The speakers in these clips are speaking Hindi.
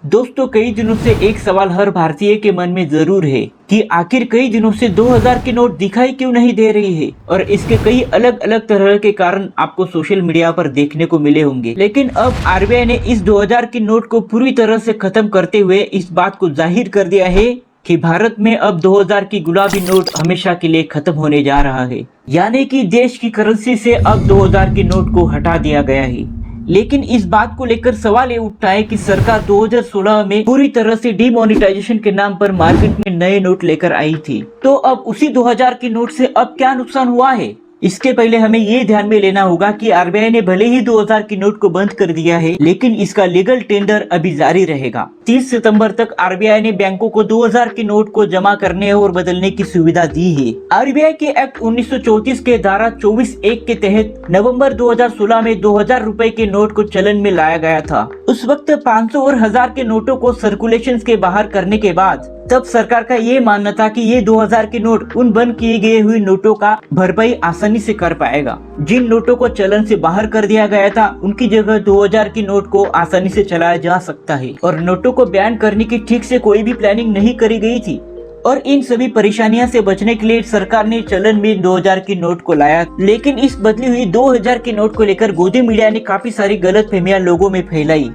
दोस्तों, कई दिनों से एक सवाल हर भारतीय के मन में जरूर है कि आखिर कई दिनों से 2000 के नोट दिखाई क्यों नहीं दे रही है। और इसके कई अलग अलग तरह के कारण आपको सोशल मीडिया पर देखने को मिले होंगे। लेकिन अब आरबीआई ने इस 2000 के नोट को पूरी तरह से खत्म करते हुए इस बात को जाहिर कर दिया है कि भारत में अब 2000 की गुलाबी नोट हमेशा के लिए खत्म होने जा रहा है। यानी कि देश की करेंसी से अब 2000 के नोट को हटा दिया गया है। लेकिन इस बात को लेकर सवाल ये उठता है कि सरकार 2016 में पूरी तरह से डिमोनेटाइजेशन के नाम पर मार्केट में नए नोट लेकर आई थी। तो अब उसी 2000 के नोट से अब क्या नुकसान हुआ है, इसके पहले हमें ये ध्यान में लेना होगा कि आरबीआई ने भले ही 2000 की नोट को बंद कर दिया है, लेकिन इसका लीगल टेंडर अभी जारी रहेगा। 30 सितंबर तक आरबीआई ने बैंकों को 2000 के नोट को जमा करने और बदलने की सुविधा दी है। आरबीआई के एक्ट 1934 के धारा 24(1) के तहत नवंबर 2016 में 2000 रुपए के नोट को चलन में लाया गया था। उस वक्त 500 और 1000 के नोटों को सर्कुलेशन के बाहर करने के बाद तब सरकार का ये मानना था कि ये 2000 के नोट उन बंद किए गए हुए नोटों का भरपाई आसानी से कर पाएगा। जिन नोटों को चलन से बाहर कर दिया गया था उनकी जगह 2000 की नोट को आसानी से चलाया जा सकता है। और नोटों को बैन करने की ठीक से कोई भी प्लानिंग नहीं करी गई थी। और इन सभी परेशानियों से बचने के लिए सरकार ने चलन में 2000 की नोट को लाया। लेकिन इस बदली हुई 2000 की नोट को लेकर गोदी मीडिया ने काफी सारी गलतफहमियां लोगों में फैलाई।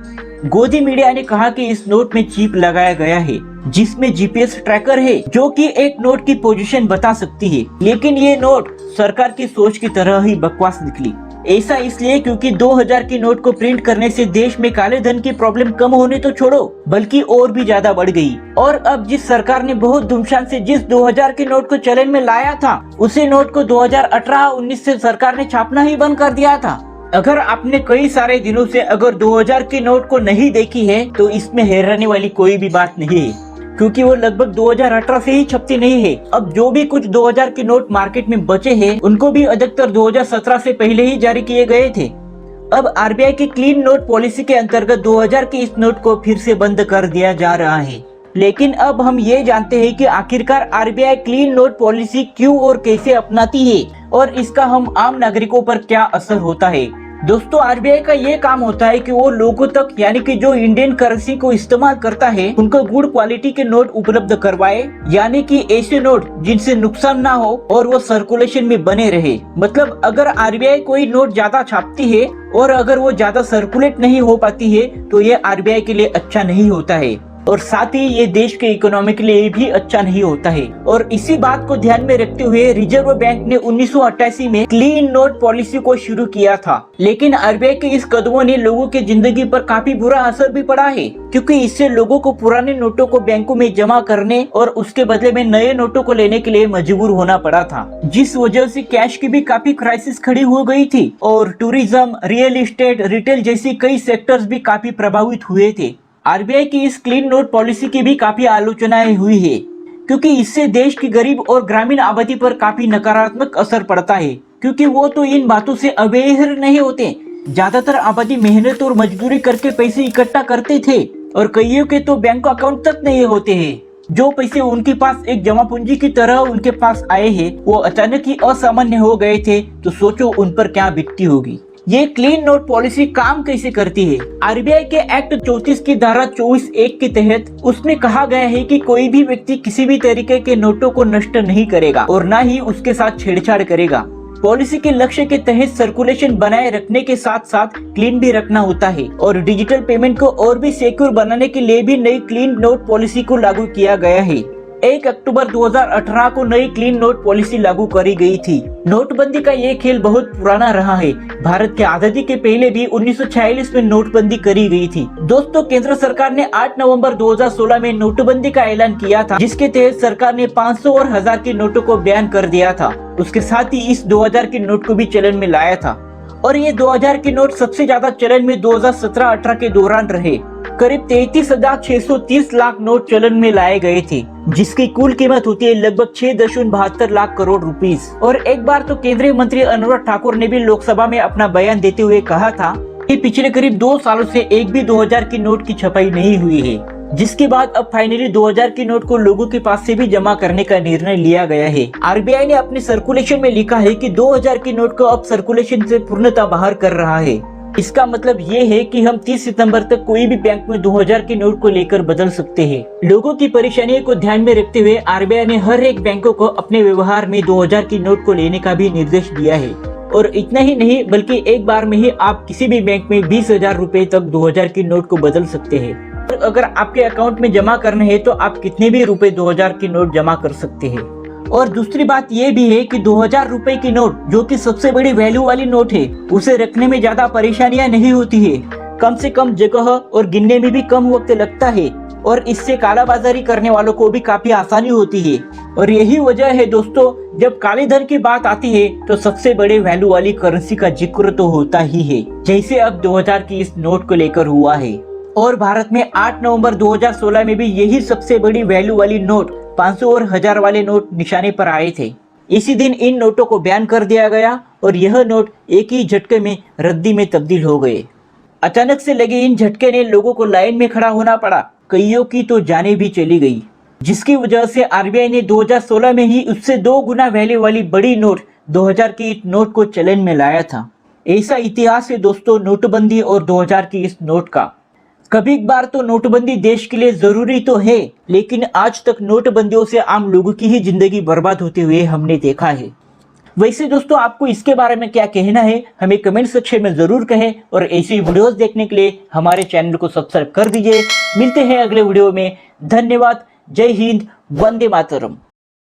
गोदी मीडिया ने कहा कि इस नोट में चिप लगाया गया है जिसमें जीपीएस ट्रैकर है जो कि एक नोट की पोजीशन बता सकती है। लेकिन ये नोट सरकार की सोच की तरह ही बकवास निकली। ऐसा इसलिए क्योंकि 2000 की नोट को प्रिंट करने से देश में काले धन की प्रॉब्लम कम होने तो छोड़ो बल्कि और भी ज्यादा बढ़ गई। और अब जिस सरकार ने बहुत धूमधाम से जिस 2000 के नोट को चलन में लाया था उसी नोट को 2018-19 से सरकार ने छापना ही बंद कर दिया था। अगर आपने कई सारे दिनों से अगर 2000 के नोट को नहीं देखी है तो इसमें हैरानी वाली कोई भी बात नहीं है, क्योंकि वो लगभग 2018 से ही छपती नहीं है। अब जो भी कुछ 2000 के नोट मार्केट में बचे हैं उनको भी अधिकतर 2017 से पहले ही जारी किए गए थे। अब आरबीआई की क्लीन नोट पॉलिसी के अंतर्गत 2000 के इस नोट को फिर से बंद कर दिया जा रहा है। लेकिन अब हम ये जानते हैं कि आखिरकार आरबीआई क्लीन नोट पॉलिसी क्यों और कैसे अपनाती है और इसका हम आम नागरिकों पर क्या असर होता है। दोस्तों, आरबीआई का ये काम होता है कि वो लोगों तक यानी कि जो इंडियन करेंसी को इस्तेमाल करता है उनको गुड क्वालिटी के नोट उपलब्ध करवाए, यानी कि ऐसे नोट जिनसे नुकसान ना हो और वो सर्कुलेशन में बने रहे। मतलब अगर आरबीआई कोई नोट ज्यादा छापती है और अगर वो ज्यादा सर्कुलेट नहीं हो पाती है तो ये आरबीआई के लिए अच्छा नहीं होता है और साथ ही ये देश के इकोनॉमी के लिए भी अच्छा नहीं होता है। और इसी बात को ध्यान में रखते हुए रिजर्व बैंक ने 1988 में क्लीन नोट पॉलिसी को शुरू किया था। लेकिन आरबीआई के इस कदमों ने लोगों की जिंदगी पर काफी बुरा असर भी पड़ा है, क्योंकि इससे लोगों को पुराने नोटों को बैंकों में जमा करने और उसके बदले में नए नोटों को लेने के लिए मजबूर होना पड़ा था, जिस वजह से कैश की भी काफी क्राइसिस खड़ी हो गई थी और टूरिज्म, रियल एस्टेट, रिटेल जैसी कई सेक्टर्स भी काफी प्रभावित हुए थे। आरबीआई की इस क्लीन नोट पॉलिसी की भी काफी आलोचनाएं हुई है, क्योंकि इससे देश की गरीब और ग्रामीण आबादी पर काफी नकारात्मक असर पड़ता है, क्योंकि वो तो इन बातों से अवेयर नहीं होते। ज्यादातर आबादी मेहनत और मजदूरी करके पैसे इकट्ठा करते थे और कईयों के तो बैंक अकाउंट तक नहीं होते हैं। जो पैसे उनके पास एक जमा पूंजी की तरह उनके पास आए हैं वो अचानक ही असामान्य हो गए थे, तो सोचो उन पर क्या बीतती होगी। ये क्लीन नोट पॉलिसी काम कैसे करती है। आरबीआई के एक्ट 34 की धारा 24(1) के तहत उसमें कहा गया है कि कोई भी व्यक्ति किसी भी तरीके के नोटों को नष्ट नहीं करेगा और न ही उसके साथ छेड़छाड़ करेगा। पॉलिसी के लक्ष्य के तहत सर्कुलेशन बनाए रखने के साथ साथ क्लीन भी रखना होता है और डिजिटल पेमेंट को और भी सिक्योर बनाने के लिए भी नई क्लीन नोट पॉलिसी को लागू किया गया है। 1 अक्टूबर 2018 को नई क्लीन नोट पॉलिसी लागू करी गई थी। नोटबंदी का ये खेल बहुत पुराना रहा है। भारत की आजादी के पहले भी 1946 में नोटबंदी करी गई थी। दोस्तों, केंद्र सरकार ने 8 नवंबर 2016 में नोटबंदी का ऐलान किया था, जिसके तहत सरकार ने 500 और 1000 के नोटों को बैन कर दिया था। उसके साथ ही इस 2000 के नोट को भी चलन में लाया था और ये 2000 के नोट सबसे ज्यादा चलन में 2017-18 के दौरान रहे। करीब 33,630 लाख नोट चलन में लाए गए थे, जिसकी कुल कीमत होती है लगभग 6.72 लाख करोड़ रुपीस। और एक बार तो केंद्रीय मंत्री अनुराग ठाकुर ने भी लोकसभा में अपना बयान देते हुए कहा था कि पिछले करीब 2 सालों से एक भी 2000 की नोट की छपाई नहीं हुई है, जिसके बाद अब फाइनली 2000 की नोट को लोगों के पास से भी जमा करने का निर्णय लिया गया है। आरबीआई ने अपने सर्कुलेशन में लिखा है कि 2000 की नोट को अब सर्कुलेशन से पूर्णतः बाहर कर रहा है। इसका मतलब ये है कि हम 30 सितंबर तक कोई भी बैंक में 2000 के नोट को लेकर बदल सकते हैं। लोगों की परेशानियों को ध्यान में रखते हुए आरबीआई ने हर एक बैंकों को अपने व्यवहार में 2000 की नोट को लेने का भी निर्देश दिया है। और इतना ही नहीं बल्कि एक बार में ही आप किसी भी बैंक में 20,000 रुपए तक 2000 की नोट को बदल सकते हैं। और अगर आपके अकाउंट में जमा करना है तो आप कितने भी रुपए 2000 की नोट जमा कर सकते हैं। और दूसरी बात यह भी है कि 2000 रुपए की नोट जो कि सबसे बड़ी वैल्यू वाली नोट है, उसे रखने में ज्यादा परेशानियां नहीं होती है। कम से कम जगह और गिनने में भी कम वक्त लगता है और इससे कालाबाजारी करने वालों को भी काफी आसानी होती है। और यही वजह है दोस्तों, जब काले धन की बात आती है तो सबसे बड़े वैल्यू वाली करेंसी का जिक्र तो होता ही है, जैसे अब 2000 की इस नोट को लेकर हुआ है। और भारत में 8 नवंबर 2016 में भी यही सबसे बड़ी वैल्यू वाली नोट 500 और 1000 वाले नोट निशाने पर आए थे। इसी दिन इन नोटों को बैन कर दिया गया और यह नोट एक ही झटके में रद्दी में तब्दील हो गए। अचानक से लगे इन झटके ने लोगों को लाइन में खड़ा होना पड़ा, कईयों की तो जानें भी चली गई, जिसकी वजह से आरबीआई ने 2016 में ही उससे 2 गुना वैल्यू वाली बड़ी नोट 2000 की नोट को चलन में लाया था। ऐसा इतिहास है दोस्तों नोटबंदी और 2000 की इस नोट का। कभी एक बार तो नोटबंदी देश के लिए जरूरी तो है, लेकिन आज तक नोटबंदियों से आम लोगों की ही जिंदगी बर्बाद होते हुए हमने देखा है। वैसे दोस्तों आपको इसके बारे में क्या कहना है हमें कमेंट सेक्शन में जरूर कहें और ऐसी वीडियोस देखने के लिए हमारे चैनल को सब्सक्राइब कर दीजिए। मिलते हैं अगले वीडियो में। धन्यवाद। जय हिंद। वंदे मातरम।